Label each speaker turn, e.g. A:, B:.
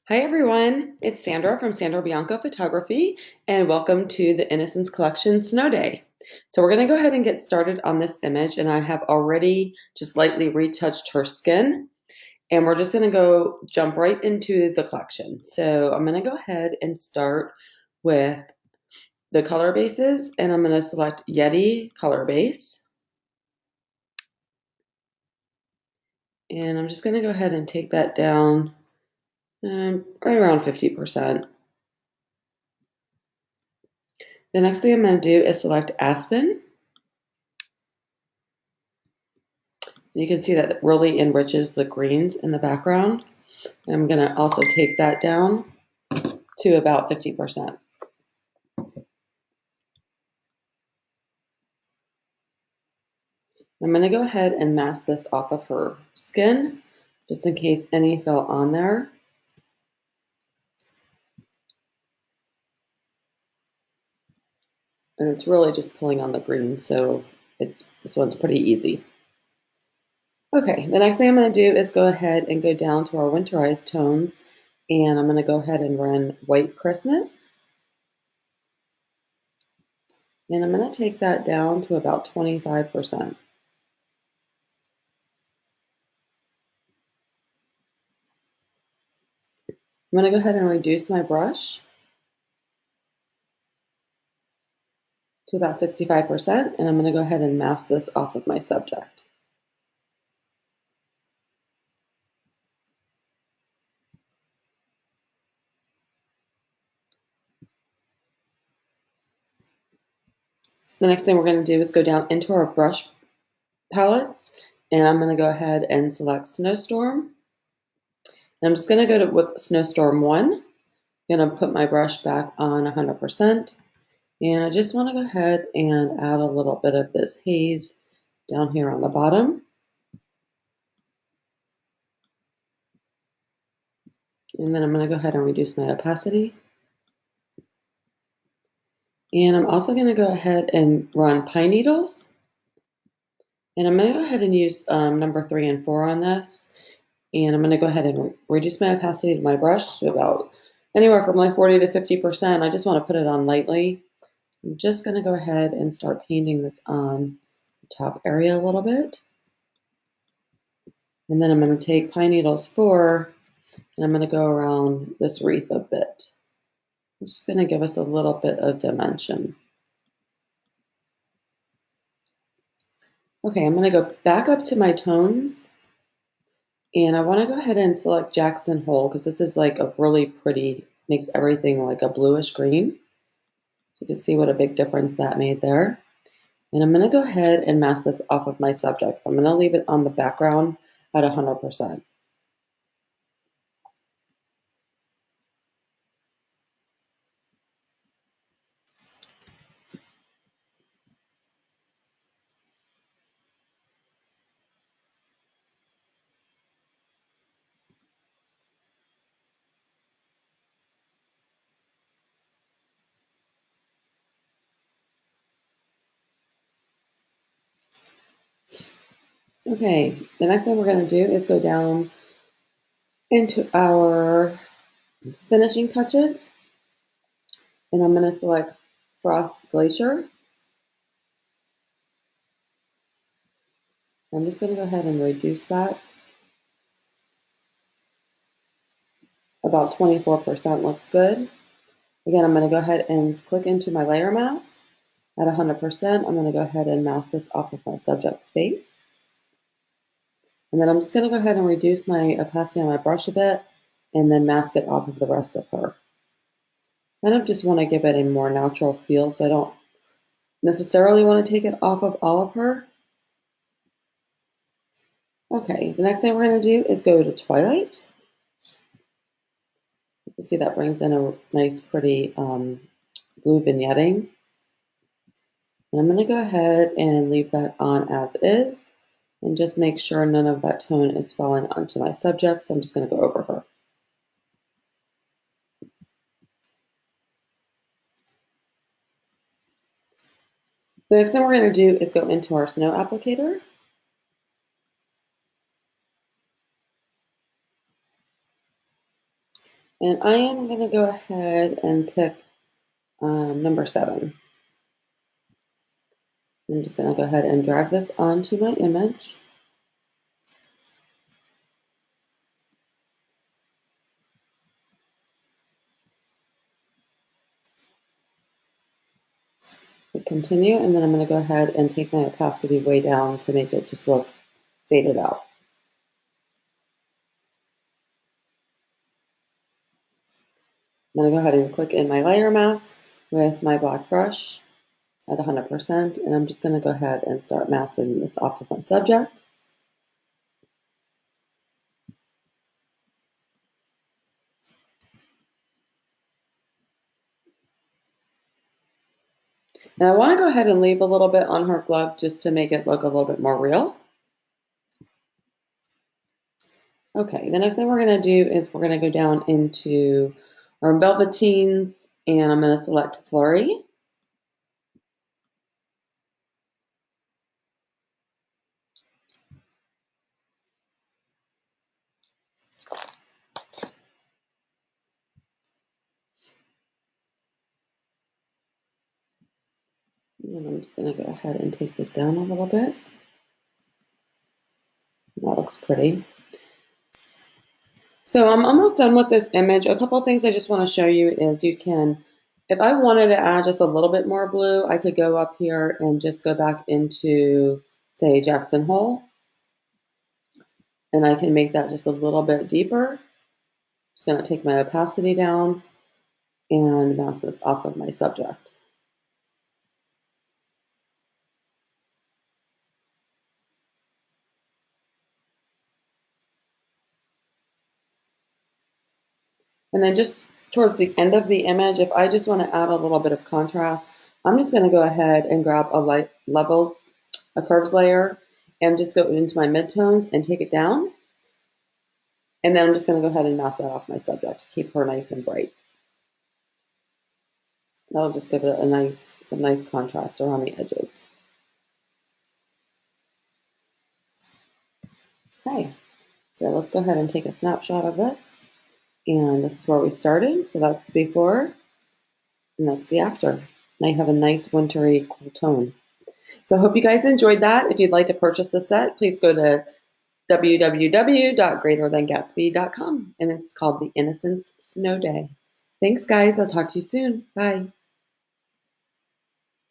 A: Hi everyone, it's Sandra from Sandra Bianco Photography and welcome to the Innocence Collection Snow Day. So we're going to go ahead and get started on this image, and I have already just lightly retouched her skin, and we're just going to go jump right into the collection. So I'm going to go ahead and start with the color bases, and I'm going to select Yeti color base, and I'm just going to go ahead and take that down right around 50%. The next thing I'm going to do is select Aspen. You can see that it really enriches the greens in the background. And I'm going to also take that down to about 50%. I'm going to go ahead and mask this off of her skin, just in case any fell on there. And it's really just pulling on the green, so this one's pretty easy. Okay, the next thing I'm going to do is go ahead and go down to our winterized tones, and I'm going to go ahead and run White Christmas. And I'm going to take that down to about 25%. I'm going to go ahead and reduce my brush to about 65%, and I'm going to go ahead and mask this off of my subject. The next thing we're going to do is go down into our brush palettes, and I'm going to go ahead and select Snowstorm. And I'm just going to go with Snowstorm 1. I'm going to put my brush back on 100%, and I just want to go ahead and add a little bit of this haze down here on the bottom. And then I'm going to go ahead and reduce my opacity. And I'm also going to go ahead and run Pine Needles. And I'm going to go ahead and use number 3 and 4 on this. And I'm going to go ahead and reduce my opacity to my brush to about anywhere from like 40 to 50%. I just want to put it on lightly. I'm just going to go ahead and start painting this on the top area a little bit. And then I'm going to take Pine Needles 4 and I'm going to go around this wreath a bit. It's just going to give us a little bit of dimension. Okay, I'm going to go back up to my tones, and I want to go ahead and select Jackson Hole because this is like a really pretty, makes everything like a bluish green. So you can see what a big difference that made there. And I'm going to go ahead and mask this off of my subject. I'm going to leave it on the background at 100%. Okay, the next thing we're going to do is go down into our finishing touches. And I'm going to select Frost Glacier. I'm just going to go ahead and reduce that. About 24% looks good. Again, I'm going to go ahead and click into my layer mask. At 100%, I'm going to go ahead and mask this off of my subject's face. And then I'm just going to go ahead and reduce my opacity on my brush a bit and then mask it off of the rest of her. I kind of just want to give it a more natural feel, so I don't necessarily want to take it off of all of her. Okay, the next thing we're going to do is go to Twilight. You can see that brings in a nice, pretty blue vignetting. And I'm going to go ahead and leave that on as is and just make sure none of that tone is falling onto my subject. So I'm just going to go over her. The next thing we're going to do is go into our snow applicator. And I am going to go ahead and pick number 7. I'm just going to go ahead and drag this onto my image. Hit continue, and then I'm going to go ahead and take my opacity way down to make it just look faded out. I'm going to go ahead and click in my layer mask with my black brush at 100%, and I'm just going to go ahead and start masking this off of my subject. And I want to go ahead and leave a little bit on her glove just to make it look a little bit more real. Okay, the next thing we're going to do is we're going to go down into our velveteens, and I'm going to select Flurry. And I'm just going to go ahead and take this down a little bit. That looks pretty. So I'm almost done with this image. A couple of things I just want to show you is you can, if I wanted to add just a little bit more blue, I could go up here and just go back into, say, Jackson Hole. And I can make that just a little bit deeper. Just going to take my opacity down and mouse this off of my subject. And then just towards the end of the image, if I just want to add a little bit of contrast, I'm just going to go ahead and grab a curves layer, and just go into my midtones and take it down. And then I'm just going to go ahead and mouse that off my subject to keep her nice and bright. That'll just give it some nice contrast around the edges. Okay, so let's go ahead and take a snapshot of this. And this is where we started. So that's the before, and that's the after. Now you have a nice wintry cool tone. So I hope you guys enjoyed that. If you'd like to purchase the set, please go to www.greaterthangatsby.com, and it's called The Innocence Snow Day. Thanks, guys. I'll talk to you soon. Bye.